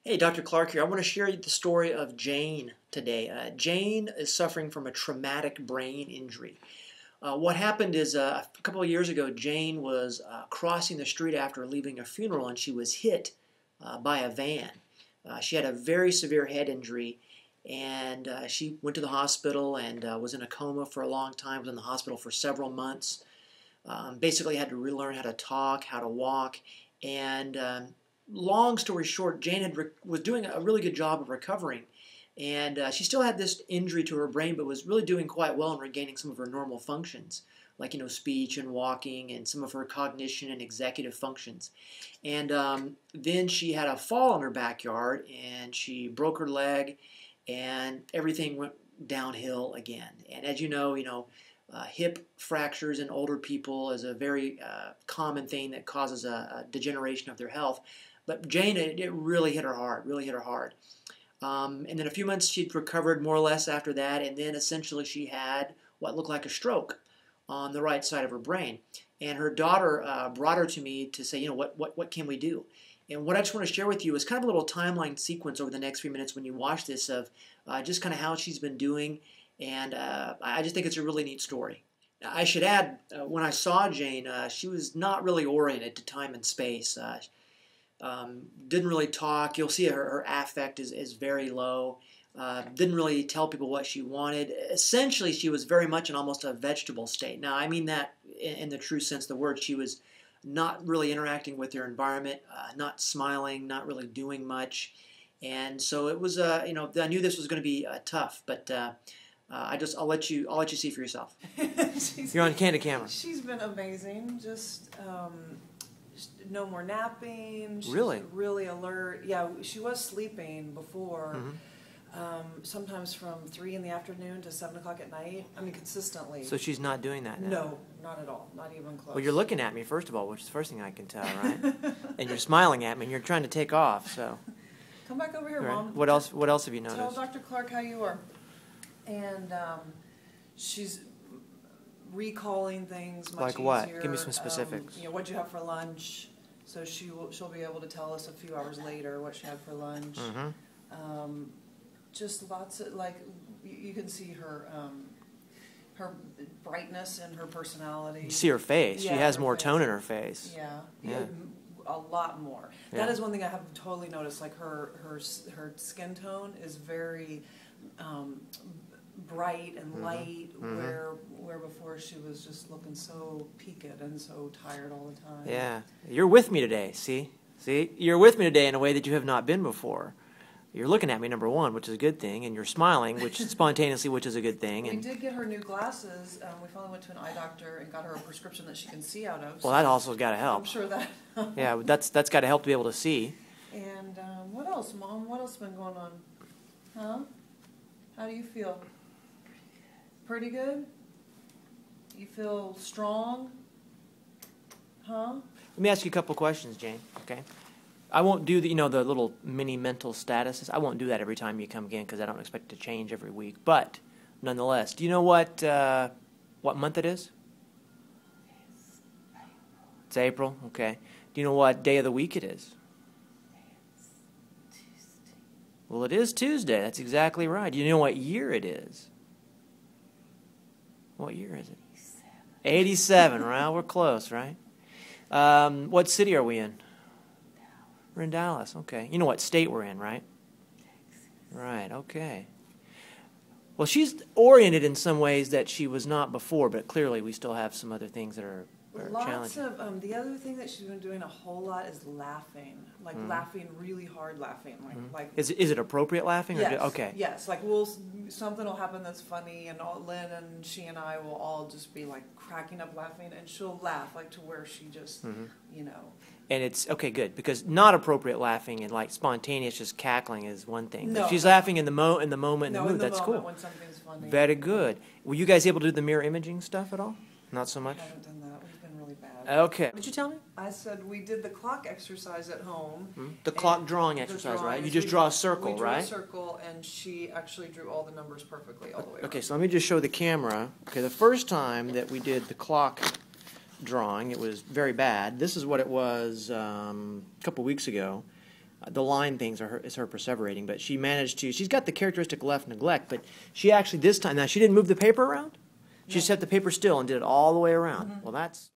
Hey, Dr. Clark here. I want to share the story of Jane today. Jane is suffering from a traumatic brain injury. What happened is a couple of years ago, Jane was crossing the street after leaving a funeral and she was hit by a van. She had a very severe head injury and she went to the hospital and was in a coma for a long time, was in the hospital for several months. Basically had to relearn how to talk, how to walk, and long story short, Jane was doing a really good job of recovering, and she still had this injury to her brain, but was really doing quite well in regaining some of her normal functions, like speech and walking, and some of her cognition and executive functions. And then she had a fall in her backyard, and she broke her leg, and everything went downhill again. And as you know, hip fractures in older people is a very common thing that causes a degeneration of their health. But Jane, it really hit her hard, really hit her hard. And then a few months she'd recovered more or less after that, and then essentially she had what looked like a stroke on the right side of her brain. And her daughter brought her to me to say, what can we do? And what I just want to share with you is kind of a little timeline sequence over the next few minutes when you watch this of just kind of how she's been doing. And I just think it's a really neat story. I should add, when I saw Jane, she was not really oriented to time and space. Didn't really talk. You'll see her affect is very low. Didn't really tell people what she wanted. Essentially, she was very much in almost a vegetable state. Now, I mean that in the true sense of the word. She was not really interacting with her environment, not smiling, not really doing much. And so it was, I knew this was going to be tough, but I'll let you see for yourself. You're on candid camera. She's been amazing. Just no more napping. She's really? Really alert. Yeah, she was sleeping before. Mm-hmm. Sometimes from 3 in the afternoon to 7 o'clock at night. I mean, consistently. So she's not doing that now? No, not at all. Not even close. Well, you're looking at me, first of all, which is the first thing I can tell, right? And you're smiling at me, and you're trying to take off, so. Come back over here, right. Mom. What else have you noticed? Tell Dr. Clark how you are. And she's recalling things much like what? easier. Give me some specifics. What'd you have for lunch? So she'll be able to tell us a few hours later what she had for lunch. Mm-hmm. Just lots of, you can see her brightness and her personality. You see her face. Yeah, she has more face. tone in her face. Yeah. A lot more. Yeah. That is one thing I have totally noticed. Like her skin tone is very bright and Mm-hmm. light, Mm-hmm. where before she was just looking so peaked and so tired all the time. Yeah. You're with me today, see? You're with me today in a way that you have not been before. You're looking at me, number one, which is a good thing, and you're smiling, which spontaneously, which is a good thing. We did get her new glasses. We finally went to an eye doctor and got her a prescription that she can see out of. Well, that also has got to help. I'm sure that. Yeah, that's got to help to be able to see. And what else, Mom? What else has been going on? Huh? How do you feel? Pretty good? You feel strong? Huh? Let me ask you a couple questions, Jane, okay? I won't do the little mini mental statuses. I won't do that every time you come again because I don't expect it to change every week. But nonetheless, do you know what month it is? It's April, okay. Do you know what day of the week it is? It's Tuesday. Well, it is Tuesday. That's exactly right. Do you know what year it is? What year is it? 87, right? We're close, right? What city are we in? We're in Dallas, okay. You know what state we're in, right? Texas. Right, okay. Well, she's oriented in some ways that she was not before, but clearly we still have some other things that are Lots challenging. of, the other thing that she's been doing a whole lot is laughing. Like laughing, really hard laughing. Like Is it appropriate laughing? yes, Or okay. yes. Like something will happen that's funny, and Lynn and she and I will all just be like cracking up laughing, and she'll laugh like to where she just, And it's, okay, good, because not appropriate laughing and like spontaneous just cackling is one thing. No. If she's laughing in the moment, in the no, mood, in the that's moment cool. when something's funny. Very good. Were you guys able to do the mirror imaging stuff at all? Not so much? I haven't done that. We've been really bad. Okay. What did you tell me? I said we did the clock exercise at home. The clock drawing The exercise, right? drawings. You just draw a circle, we drew right? a circle, and she actually drew all the numbers perfectly all the way around. Okay, so let me just show the camera. Okay, the first time that we did the clock drawing, it was very bad. This is what it was a couple weeks ago. The line things is her perseverating, but she managed to. She's got the characteristic left neglect, but she actually this time now she didn't move the paper around. She just set the paper still and did it all the way around. Well, that's